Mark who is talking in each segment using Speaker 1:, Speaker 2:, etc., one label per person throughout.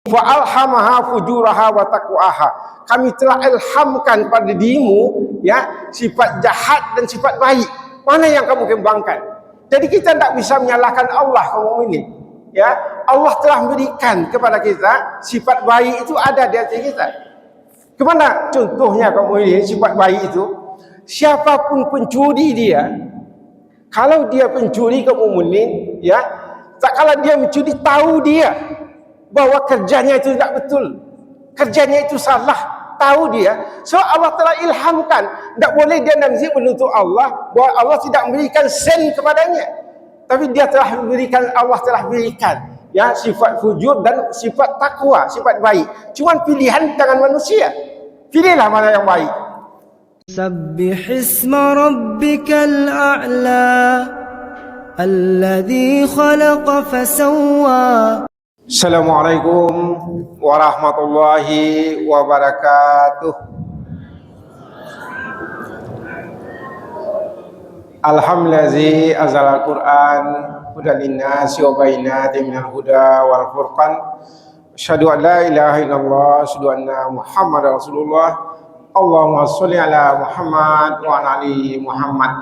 Speaker 1: fa alhamaha fujuraha wa taqwaha. Kami telah ilhamkan pada dirimu ya sifat jahat dan sifat baik. Mana yang kamu kembangkan? Jadi kita tidak bisa menyalahkan Allah kaum mukminin. Ya, Allah telah memberikan kepada kita sifat baik itu ada di hati kita. Kemana contohnya kaum mukminin sifat baik itu? Siapapun pencuri dia, kalau dia pencuri kaum mukminin, ya, tak kala dia mencuri tahu dia bahwa kerjanya itu tidak betul, kerjanya itu salah. Tahu dia, so Allah telah ilhamkan, tidak boleh dia nanti menuntut Allah bahwa Allah tidak memberikan sen kepadanya, tapi dia telah memberikan, Allah telah berikan ya sifat fujur dan sifat takwa, sifat baik. Cuma pilihan tangan manusia, pilihlah mana yang baik.
Speaker 2: Sabbih isma rabbikal a'la alladhi khalaqa fasawwa.
Speaker 1: Assalamualaikum warahmatullahi wabarakatuh. Alhamdulillazi azal al-Quran hudan linnasi wa bayyinatin minal huda wal furqan. Asyhadu an la ilaha illallah, asyhadu anna Muhammadar Rasulullah. Allahumma sholli ala Muhammad wa ala ali Muhammad.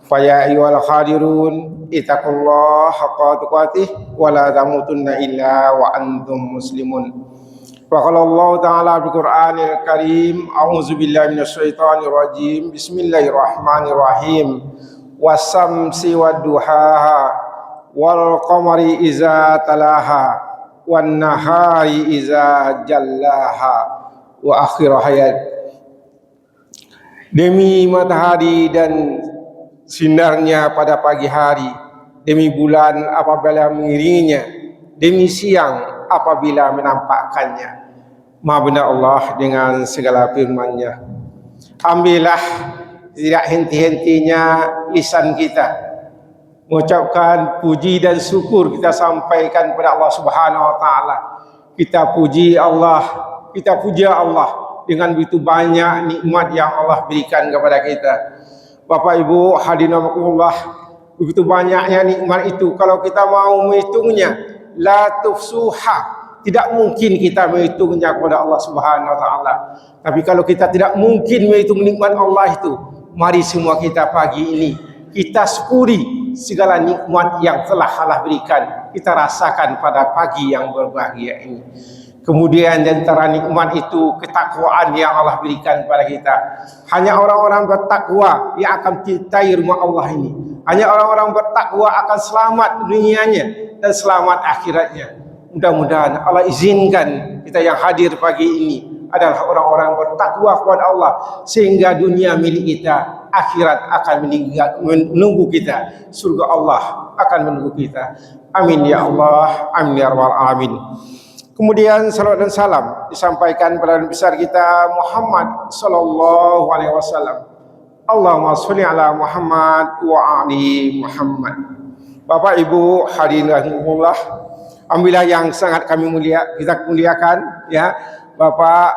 Speaker 1: Faya ayyuhal khadirun ittaqullaha haqqa tuqatih wa la tamutunna illa wa antum muslimun. Wa qala Allah ta'ala bil Qur'anil Karim, a'udzu billahi minasy syaithanir rajim. Bismillahirrahmanirrahim. Was-samsi wad-duhaha wal qamari iza talaha wan nahari iza jallaha wa akhir hayat. Demi matahari dan sinarnya pada pagi hari, demi bulan apabila mengiringinya, demi siang apabila menampakkannya. Maha benar Allah dengan segala firman-Nya. Ambillah tidak henti-hentinya lisan kita mengucapkan puji dan syukur, kita sampaikan kepada Allah Subhanahu wa taala. Kita puji Allah, kita puja Allah dengan begitu banyak nikmat yang Allah berikan kepada kita. Bapak Ibu hadirin rahimakumullah, begitu banyaknya nikmat itu, kalau kita mau menghitungnya, la tufsuha, tidak mungkin kita menghitungnya kepada Allah Subhanahu wa taala. Tapi kalau kita tidak mungkin menghitung nikmat Allah itu, mari semua kita pagi ini kita syukuri segala nikmat yang telah Allah berikan, kita rasakan pada pagi yang berbahagia ini. Kemudian di antara nikmat itu ketakwaan yang Allah berikan kepada kita. Hanya orang-orang bertakwa yang akan cintai rumah Allah ini. Hanya orang-orang bertakwa akan selamat dunianya dan selamat akhiratnya. Mudah-mudahan Allah izinkan kita yang hadir pagi ini adalah orang-orang bertakwa kepada Allah, sehingga dunia milik kita, akhirat akan menunggu kita, surga Allah akan menunggu kita. Amin ya Allah, amin ya rabbal alamin. Kemudian salawat dan salam disampaikan kepada Nabi besar kita Muhammad sallallahu alaihi wasallam. Allahumma sholli ala Muhammad wa ali Muhammad. Bapak Ibu hadirin rahimakumullah, alhamdulillah yang sangat kita muliakan ya Bapak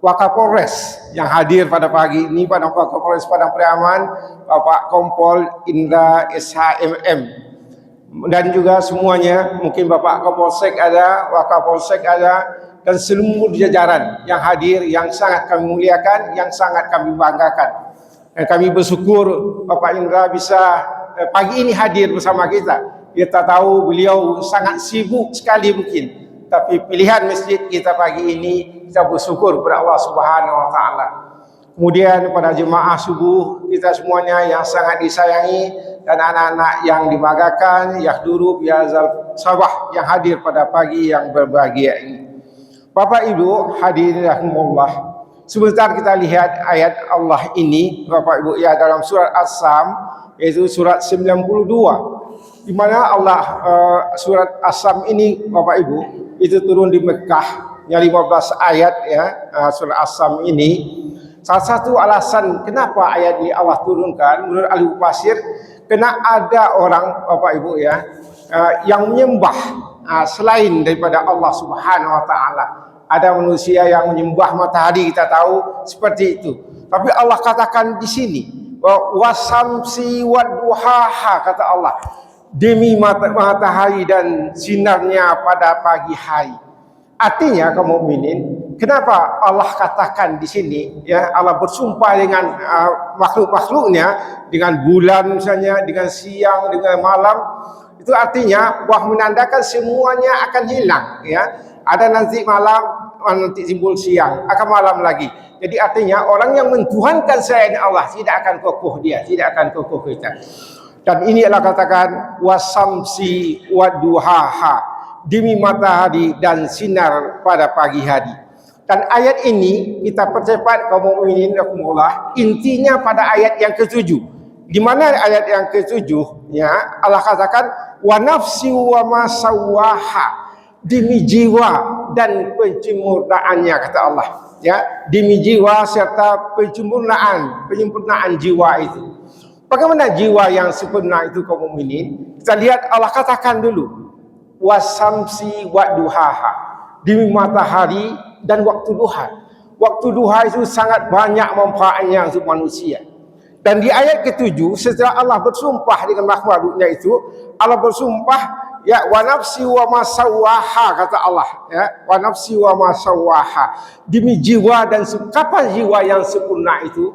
Speaker 1: Wakapolres yang hadir pada pagi ini, pada Wakapolres Padang Pariaman, Bapak Kompol Indra SHMM, dan juga semuanya, mungkin Bapak Kapolsek ada, Wakapolsek ada, dan seluruh jajaran yang hadir, yang sangat kami muliakan, yang sangat kami banggakan. Dan kami bersyukur Bapak Indra bisa pagi ini hadir bersama kita. Kita tahu beliau sangat sibuk sekali mungkin, tapi pilihan masjid kita pagi ini, kita bersyukur kepada Allah Subhanahu wa taala. Kemudian pada jemaah subuh kita semuanya yang sangat disayangi, dan anak-anak yang dibanggakan, yahduru biazal sabah yang hadir pada pagi yang berbahagia ini. Bapak Ibu hadirin rahimakumullah, sebentar kita lihat ayat Allah ini Bapak Ibu ya, dalam surat As-Sam, yaitu surat 92, di mana Allah surat As-Sam ini Bapak Ibu itu turun di Mekah, yang 15 ayat ya, surat As-Sam ini. Salah satu alasan kenapa ayat ini Allah turunkan menurut ahli tafsir, karena ada orang Bapak Ibu ya yang menyembah selain daripada Allah Subhanahu wa taala. Ada manusia yang menyembah matahari, kita tahu seperti itu. Tapi Allah katakan di sini wasamsi wadduhaha, kata Allah, demi matahari dan sinarnya pada pagi hari. Artinya kaum mukminin, kenapa Allah katakan di sini ya, Allah bersumpah dengan makhluk-makhluknya, dengan bulan misalnya, dengan siang, dengan malam. Itu artinya bahwa menandakan semuanya akan hilang ya. Ada nanti malam, nanti timbul siang, akan malam lagi. Jadi artinya orang yang mentuhankan selain Allah tidak akan kokoh dia, tidak akan kokoh kita. Dan ini adalah katakan wasamsi waduhaha, demi matahari dan sinar pada pagi hari. Dan ayat ini kita percepat kaum mukminin rahimakumullah, intinya pada ayat yang ke-7. Di mana ayat yang ke-7 ya, Allah katakan wa nafsi wa ma sawwaha, demi jiwa dan penyempurnaannya, kata Allah ya, demi jiwa serta penyempurnaan jiwa itu. Bagaimana jiwa yang sempurna itu kaum mukminin? Kita lihat Allah katakan dulu wasamsi wa duhaha, demi matahari dan waktu duha. Waktu duha itu sangat banyak manfaatnya untuk manusia. Dan di ayat ke-7 setelah Allah bersumpah dengan makhluknya itu, Allah bersumpah ya wa nafsi wa ma sawwaha, kata Allah ya, wa nafsi wa ma sawwaha, demi jiwa dan kapan jiwa yang sempurna itu?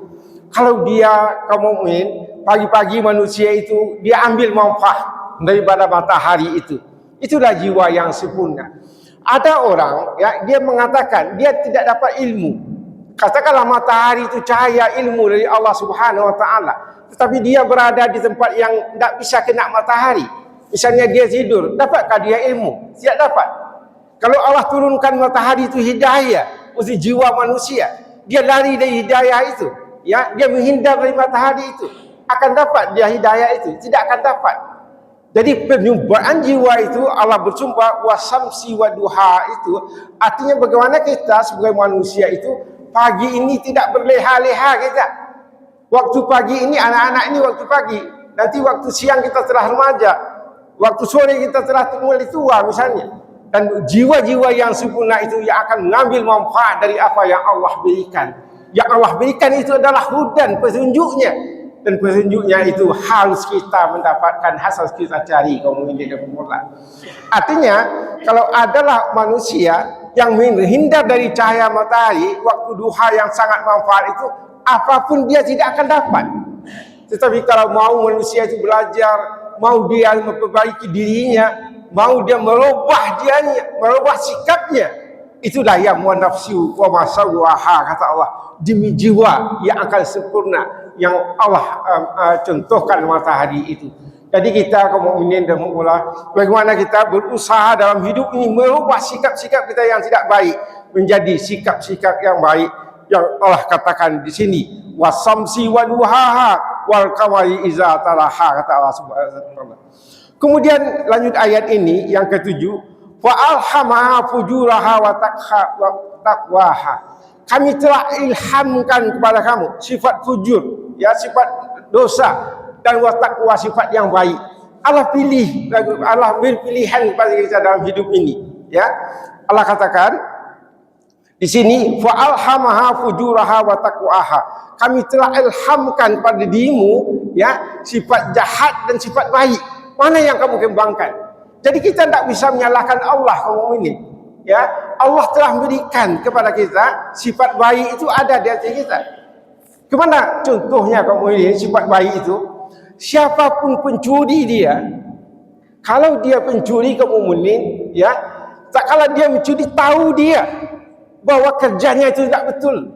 Speaker 1: Kalau dia kaum mukmin, pagi-pagi manusia itu dia ambil manfaat daripada matahari itu. Itulah jiwa yang sempurna. Ada orang ya, dia mengatakan dia tidak dapat ilmu. Katakanlah matahari itu cahaya ilmu dari Allah Subhanahu wa taala, tetapi dia berada di tempat yang tidak bisa kena matahari. Misalnya dia tidur, dapatkah dia ilmu? Tidak dapat. Kalau Allah turunkan matahari itu hidayah untuk jiwa manusia, dia lari dari hidayah itu, ya, dia menghindar dari matahari itu, akan dapat dia hidayah itu? Tidak akan dapat. Jadi penyumbaan jiwa itu Allah bersumpah wasamsi wa duha, itu artinya bagaimana kita sebagai manusia itu pagi ini tidak berleha-leha kita. Waktu pagi ini, anak-anak ini waktu pagi, nanti waktu siang kita telah remaja, waktu sore kita telah mulai tua misalnya. Dan jiwa-jiwa yang sempurna itu yang akan mengambil manfaat dari apa yang Allah berikan. Yang Allah berikan itu adalah hudan, petunjuknya. Dan petunjuknya itu harus kita mendapatkan, harus kita cari kaum mukminin dan mukminat. Artinya kalau adalah manusia yang menghindar dari cahaya matahari waktu duha yang sangat manfaat itu, apapun dia tidak akan dapat. Tetapi kalau mau manusia itu belajar, mau dia memperbaiki dirinya, mau dia merubah sikapnya, itulah yang wa nafsu wa ma sawwaha, kata Allah, demi jiwa yang akan sempurna yang Allah contohkan matahari itu. Jadi kita kaum mukminin dan mukminat, bagaimana kita berusaha dalam hidup ini merubah sikap-sikap kita yang tidak baik menjadi sikap-sikap yang baik yang Allah katakan di sini wasamsi wa duhaha wal qamari iza talaha, kata Allah Subhanahu wa taala. Kemudian lanjut ayat ini yang ke-7, wa alhamaha fujuraha wa taqwaha, kami telah ilhamkan kepada kamu sifat fujur ya, sifat dosa, dan wattaqwa, sifat yang baik. Allah pilih, Allah beri pilihan kepada kita dalam hidup ini ya. Allah katakan di sini fa alhamaha fujuraha wa taqwaha, kami telah ilhamkan pada dirimu ya sifat jahat dan sifat baik. Mana yang kamu kembangkan? Jadi kita tidak bisa menyalahkan Allah kaum mukminin ya. Allah telah memberikan kepada kita sifat baik itu ada di hati kita. Kemana contohnya kaum mukminin sifat baik itu? Siapapun pencuri dia, kalau dia pencuri kaum mukminin ya, tak kala dia mencuri tahu dia bahwa kerjanya itu tidak betul,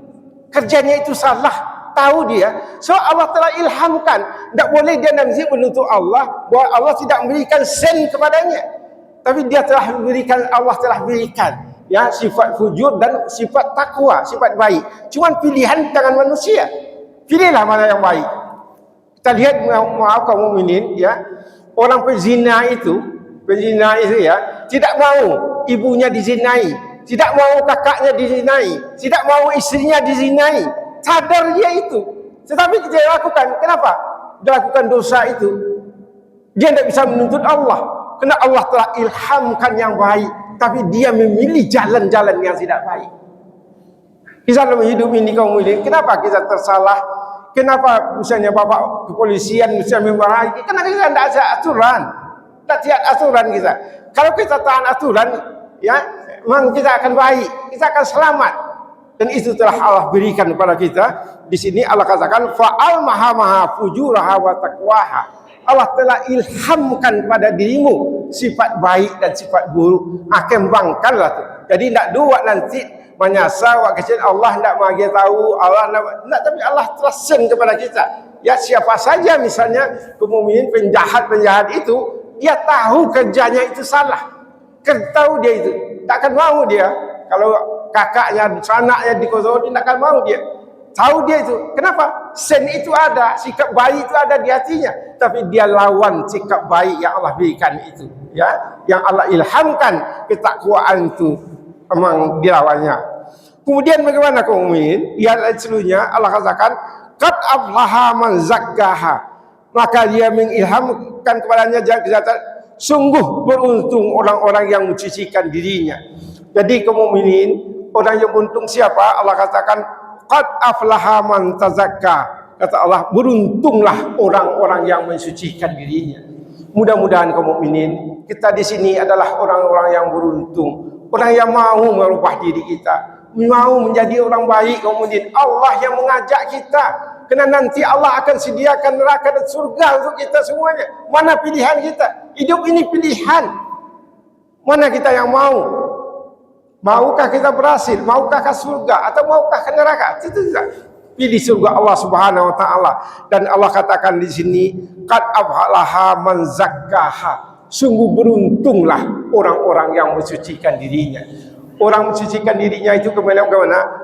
Speaker 1: kerjanya itu salah, tahu dia. So Allah telah ilhamkan, tidak boleh dia nanti menuntut Allah bahwa Allah tidak memberikan sen kepadanya, tapi dia telah memberikan, Allah telah berikan ya sifat fujur dan sifat takwa, sifat baik. Cuma pilihan tangan manusia, pilihlah mana yang baik. Kita lihat, maaf kaum mukminin ya, orang pezina itu ya, tidak mau ibunya dizinai, tidak mau kakaknya dizinai, tidak mau istrinya dizinai, sadar dia itu, tetapi dia lakukan. Kenapa dia lakukan dosa itu? Dia tidak bisa menuntut Allah, karena Allah telah ilhamkan yang baik, tapi dia memilih jalan-jalan yang tidak baik. Kita dalam hidup ini kaum mukminin, kenapa kita tersalah? Kenapa misalnya bapak kepolisian misalnya memarahi? Karena kita tidak ada aturan, tidak aturan kita. Kalau kita tahan aturan, ya memang kita akan baik, kita akan selamat. Dan itu telah Allah berikan kepada kita. Di sini Allah katakan fa'al maha fujuraha wa taqwaha. Allah telah ilhamkan kepada dirimu sifat baik dan sifat buruk. Kembangkanlah tu. Jadi nak dua nanti menyasar wak kecil Allah nak bagi tahu, Allah nak, tapi Allah telah send kepada kita. Ya, siapa saja misalnya kemungkinan penjahat itu, dia tahu kerjanya itu salah. Tahu dia itu, takkan mau dia. Kalau kakaknya, anaknya dikozoni, takkan mau dia. Tahu dia itu. Kenapa? Sen itu ada, sikap baik itu ada di hatinya. Tapi dia lawan sikap baik yang Allah berikan itu. Ya, yang Allah ilhamkan ketakwaan itu memang dilawannya. Kemudian bagaimana kaum mukminin? Ya, seluruhnya Allah katakan qad aflaha man zakkaha. Maka dia mengilhamkan kepadanya jangan sungguh beruntung orang-orang yang mensucikan dirinya. Jadi kaum mukminin, orang yang beruntung siapa? Allah katakan qad aflaha man tazakka. Kata Allah, beruntunglah orang-orang yang mensucikan dirinya. Mudah-mudahan kaum mukminin, kita di sini adalah orang-orang yang beruntung, orang yang mau merubah diri kita, mau menjadi orang baik kaum mukminin. Allah yang mengajak kita, kerana nanti Allah akan sediakan neraka dan surga untuk kita semuanya. Mana pilihan kita? Hidup ini pilihan. Mana kita yang mau? Maukah kita berhasil? Maukah ke surga atau maukah ke neraka? Itu tidak. Pilih surga Allah Subhanahu wa taala. Dan Allah katakan di sini qad aflaha man zakkaha. Sungguh beruntunglah orang-orang yang mensucikan dirinya. Orang mensucikan dirinya itu kemana?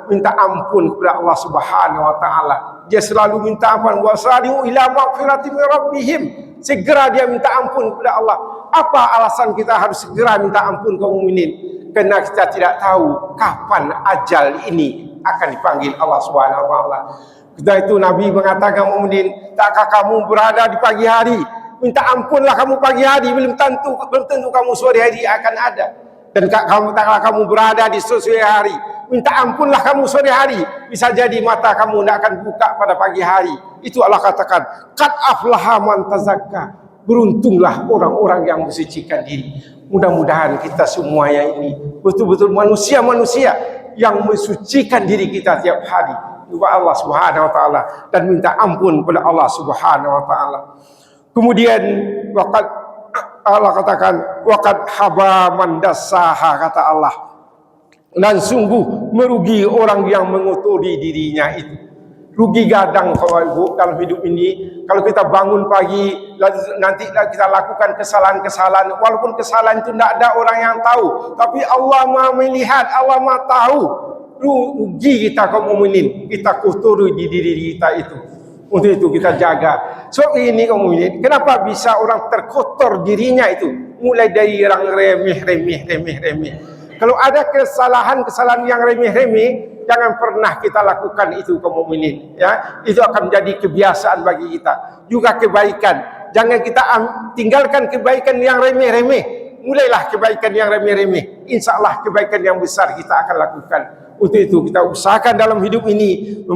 Speaker 1: Minta ampun kepada Allah Subhanahu wa taala. Dia selalu minta ampun, wasari'u ila maghfirati min rabbihim. Segera dia minta ampun kepada Allah. Apa alasan kita harus segera minta ampun kaum mukminin? Karena kita tidak tahu kapan ajal ini akan dipanggil Allah Subhanahu wa taala. Ketika itu Nabi mengatakan mukminin, takkah kamu berada di pagi hari? Minta ampunlah kamu pagi hari, belum tentu kamu sore hari akan ada. Dan taklah kamu berada di sore hari, minta ampunlah kamu sore hari. Bisa jadi mata kamu tidak akan buka pada pagi hari. Itu Allah katakan, qad aflaha man tazakka. Beruntunglah orang-orang yang mensucikan diri. Mudah-mudahan kita semuanya ini betul-betul manusia-manusia yang mensucikan diri kita tiap hari kepada Allah Subhanahu wa taala dan minta ampun kepada Allah Subhanahu wa taala. Kemudian waqad Allah katakan waqad haba man dassaha, kata Allah, dan sungguh merugi orang yang mengotori dirinya itu. Rugi gadang kalau dalam hidup ini. Kalau kita bangun pagi, nanti kita lakukan kesalahan-kesalahan, walaupun kesalahan itu tidak ada orang yang tahu, tapi Allah Maha melihat, Allah Maha tahu. Rugi kita kaum mukminin, kita kotori di diri kita itu. Untuk itu kita jaga. So ini kaum mukminin, kenapa bisa orang terkotor dirinya itu? Mulai dari yang remeh. Kalau ada kesalahan yang remeh-remeh, jangan pernah kita lakukan itu kaum mukminin, ya. Itu akan menjadi kebiasaan bagi kita. Juga kebaikan, jangan kita tinggalkan kebaikan yang remeh-remeh. Mulailah kebaikan yang remeh-remeh. Insyaallah kebaikan yang besar kita akan lakukan. Untuk itu kita usahakan dalam hidup ini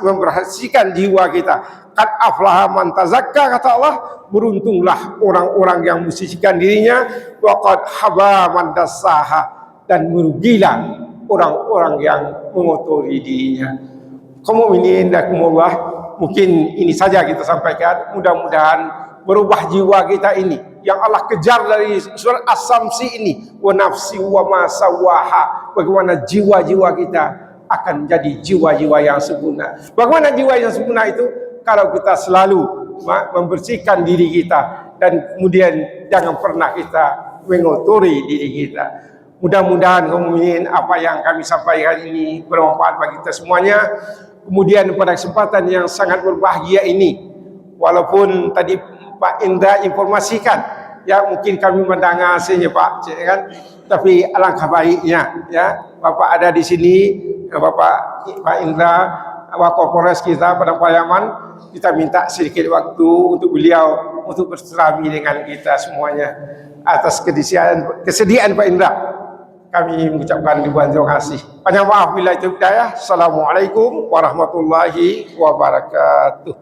Speaker 1: membersihkan jiwa kita. Qad aflaha man tazakka, kata Allah, beruntunglah orang-orang yang mensucikan dirinya. Wa qad haba man dassaha, dan merugilah orang-orang yang mengotori dirinya. Kaum mukminin rahimakumullah, mungkin ini saja kita sampaikan. Mudah-mudahan berubah jiwa kita ini yang Allah kejar dari surat As-Samsi ini, wa nafsi wa ma sawaha. Bagaimana jiwa-jiwa kita akan menjadi jiwa-jiwa yang sempurna. Bagaimana jiwa yang sempurna itu? Kalau kita selalu membersihkan diri kita dan kemudian jangan pernah kita mengotori diri kita. Mudah-mudahan kaum mukminin apa yang kami sampaikan ini bermanfaat bagi kita semuanya. Kemudian pada kesempatan yang sangat berbahagia ini, walaupun tadi Pak Indra informasikan, ya mungkin kami mendengar saja Pak, kan? Tapi alangkah baiknya, ya Bapak ada di sini, Pak Indra, Wakapolres kita pada Pariaman, kita minta sedikit waktu untuk beliau untuk berserami dengan kita semuanya. Atas kesediaan Pak Indra, kami mengucapkan ribuan terima kasih. Banyak maaf bila itu hidayah. Assalamualaikum warahmatullahi wabarakatuh.